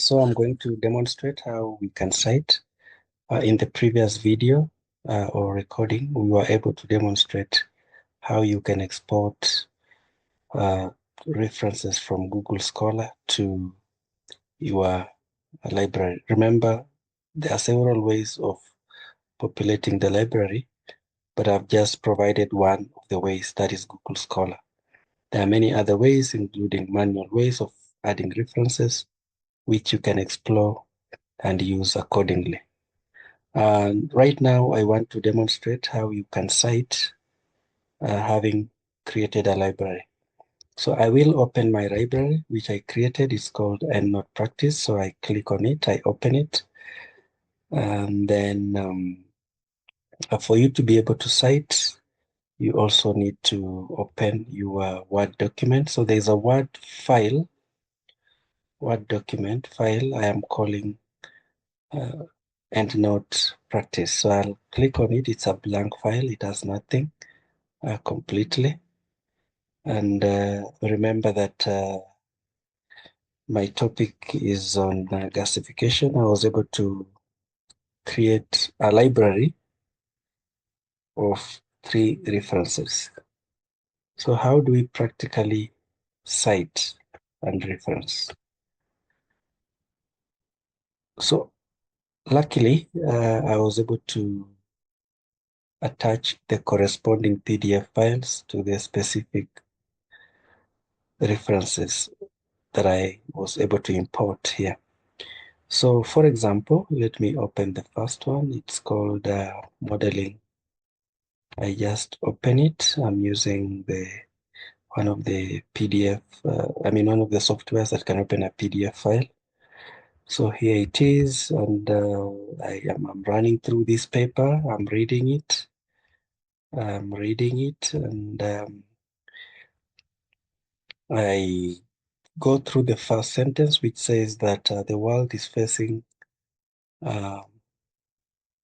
So I'm going to demonstrate how we can cite. In the previous video or recording, we were able to demonstrate how you can export references from Google Scholar to your library. Remember, there are several ways of populating the library, but I've just provided one of the ways, that is Google Scholar. There are many other ways, including manual ways of adding references, which you can explore and use accordingly. And right now, I want to demonstrate how you can cite having created a library. So I will open my library, which I created. It's called EndNote Practice. So I click on it, I open it. And then for you to be able to cite, you also need to open your Word document. So there's a Word document file I am calling EndNote Practice. So I'll click on it. It's a blank file. It has nothing completely. And remember that my topic is on gasification. I was able to create a library of 3 references. So how do we practically cite and reference? So luckily, I was able to attach the corresponding PDF files to the specific references that I was able to import here. So for example, let me open the first one. It's called modeling. I just open it. I'm using one of the PDF, one of the softwares that can open a PDF file. So here it is, and I'm running through this paper. I'm reading it. And I go through the first sentence, which says that the world is facing, uh,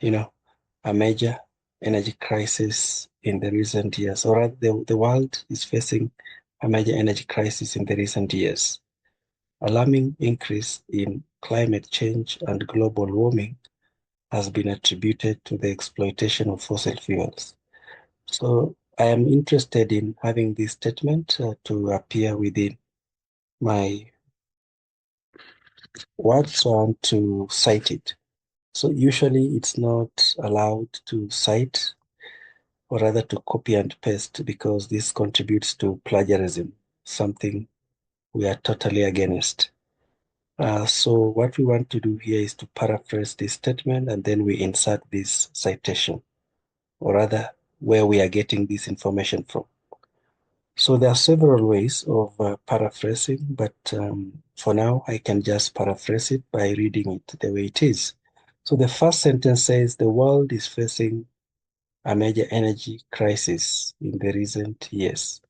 a major energy crisis in the recent years, or rather, the world is facing a major energy crisis in the recent years. Alarming increase in climate change and global warming has been attributed to the exploitation of fossil fuels. So I am interested in having this statement to appear within my words, so I want to cite it. So usually it's not allowed to cite, or rather to copy and paste, because this contributes to plagiarism, something we are totally against. So what we want to do here is to paraphrase this statement, and then we insert this citation, or rather where we are getting this information from. So there are several ways of paraphrasing, but for now I can just paraphrase it by reading it the way it is. So the first sentence says the world is facing a major energy crisis in the recent years.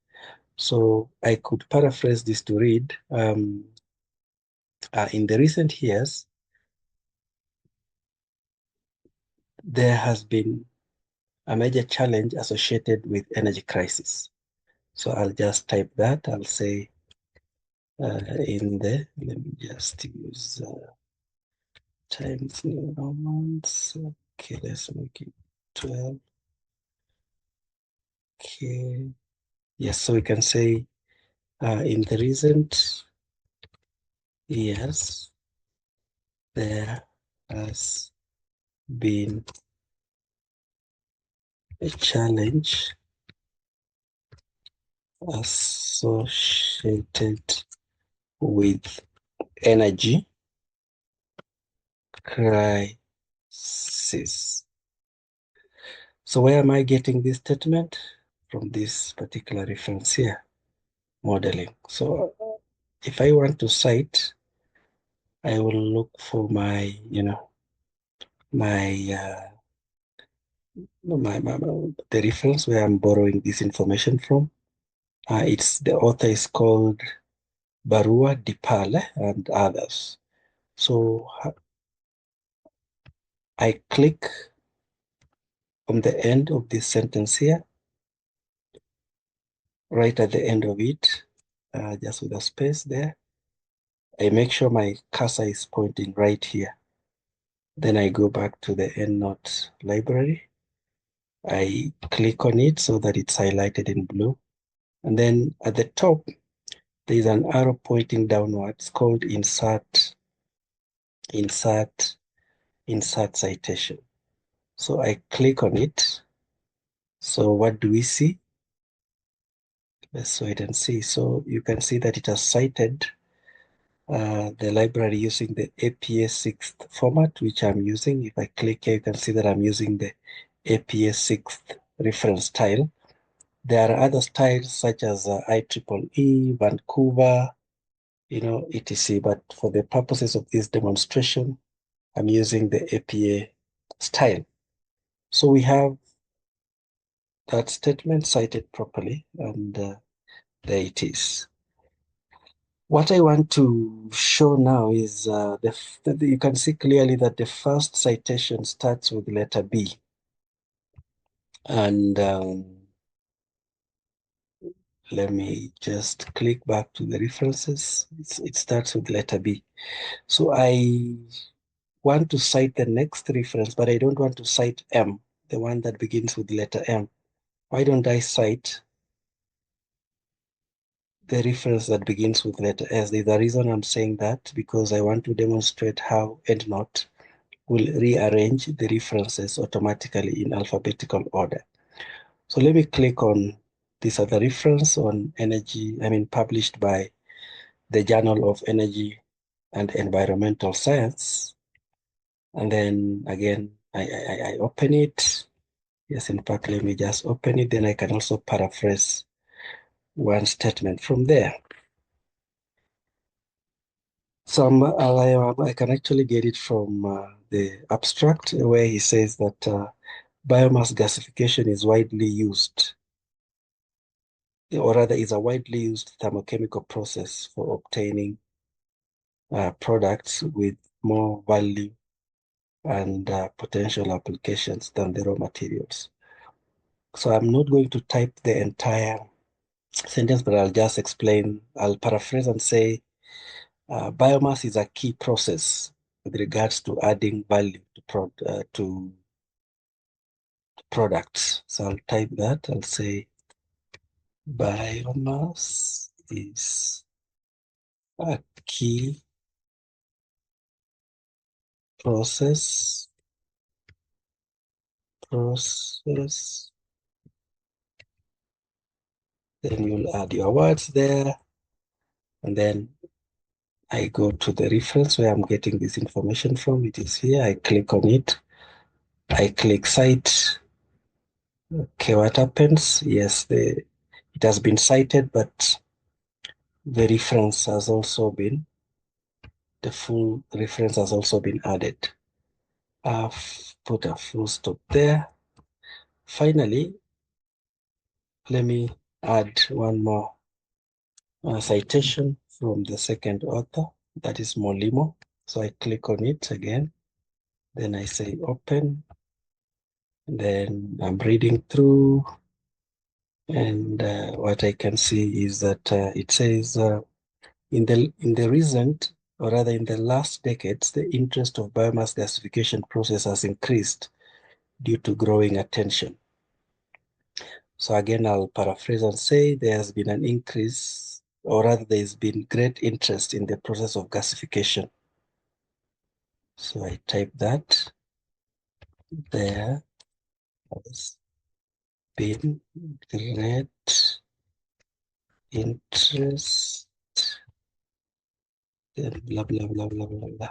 So I could paraphrase this to read, in the recent years, there has been a major challenge associated with energy crisis. So I'll just type that. I'll say let me just use Times New Romans. Okay, let's make it 12. Okay. Yes, so we can say in the recent years, there has been a challenge associated with energy crisis. So where am I getting this statement? From this particular reference here, modeling. So if I want to cite, I will look for my, my, the reference where I'm borrowing this information from. The author is called Barua Dipale and others. So I click on the end of this sentence here, right at the end of it, just with a space there. I make sure my cursor is pointing right here. Then I go back to the EndNote library. I click on it so that it's highlighted in blue. And then at the top, there is an arrow pointing downwards called insert, insert citation. So I click on it. So what do we see? Let's wait and see. So you can see that it has cited the library using the APA 6th format, which I'm using. If I click here, you can see that I'm using the APA 6th reference style. There are other styles such as IEEE, Vancouver, etc. But for the purposes of this demonstration, I'm using the APA style. So we have that statement cited properly, and there it is. What I want to show now is you can see clearly that the first citation starts with letter B. And let me just click back to the references. It starts with letter B. So I want to cite the next reference, but I don't want to cite M, the one that begins with letter M. Why don't I cite the reference that begins with letter S? The reason I'm saying that, because I want to demonstrate how EndNote will rearrange the references automatically in alphabetical order. So let me click on this other reference on energy, published by the Journal of Energy and Environmental Science. And then again, I open it. Yes, in fact, let me just open it. Then I can also paraphrase one statement from there. I can actually get it from the abstract, where he says that biomass gasification is widely used, or rather is a widely used thermochemical process for obtaining products with more value and potential applications than the raw materials. So I'm not going to type the entire sentence, but I'll just explain. I'll paraphrase and say, biomass is a key process with regards to adding value to products. So I'll type that. I'll say biomass is a key process process. Then you'll add your words there, and then I go to the reference where I'm getting this information from. It is here. I click on it. I click cite. Okay, what happens? Yes, it has been cited, but the reference has also been, the full reference has also been added. I've put a full stop there. Finally, let me add one more citation from the second author, that is Molimo. So I click on it again. Then I say open. Then I'm reading through, and what I can see is that it says in the recent, or rather in the last decades, the interest of biomass gasification process has increased due to growing attention. So again, I'll paraphrase and say there has been an increase, or rather there's been great interest in the process of gasification. So I type that. There has been great interest, then blah, blah, blah, blah, blah, blah.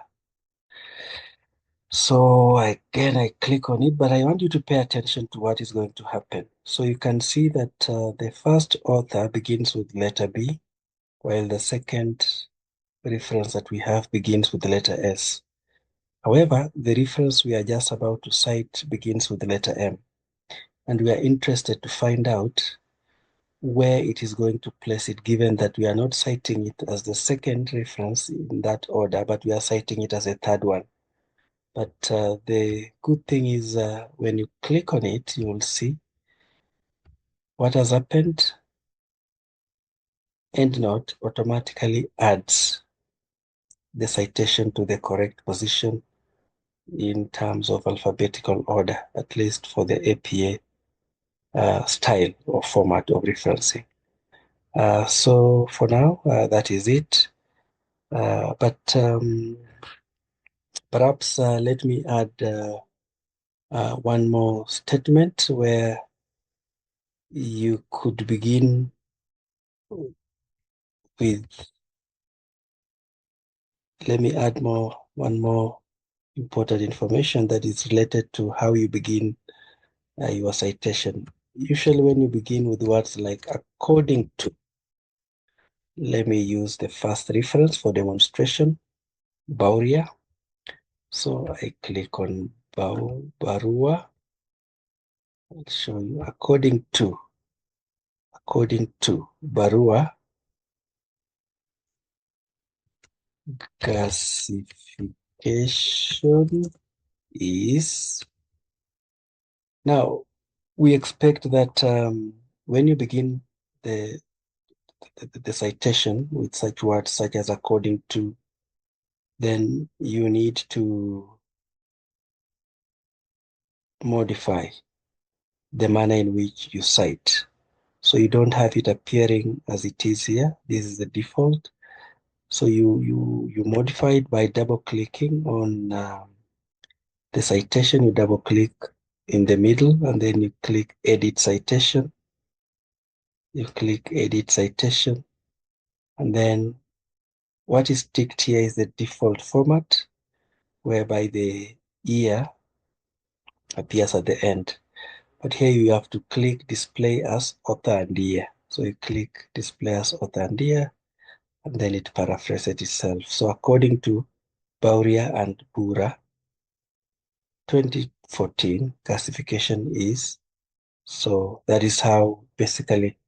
So again, I click on it, but I want you to pay attention to what is going to happen. So you can see that the first author begins with letter B, while the second reference that we have begins with the letter S. However, the reference we are just about to cite begins with the letter M, and we are interested to find out where it is going to place it, given that we are not citing it as the second reference in that order, but we are citing it as a third one. But the good thing is when you click on it, you will see what has happened. EndNote automatically adds the citation to the correct position in terms of alphabetical order, at least for the APA style or format of referencing. So for now, that is it. But perhaps let me add one more statement where you could begin with, let me add one more important information that is related to how you begin your citation. Usually when you begin with words like according to, let me use the first reference for demonstration, Bauria. So I click on Barua. I'll show you according to Barua classification is. Now we expect that when you begin the citation with such words such as according to, then you need to modify the manner in which you cite. So you don't have it appearing as it is here. This is the default. So you modify it by double clicking on the citation. You double click in the middle and then you click edit citation. You click edit citation, and then what is ticked here is the default format, whereby the year appears at the end. But here you have to click display as author and year. So you click display as author and year, and then it paraphrases itself. So according to Bauria and Bura, 2014 classification is. So that is how basically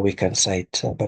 we can cite. But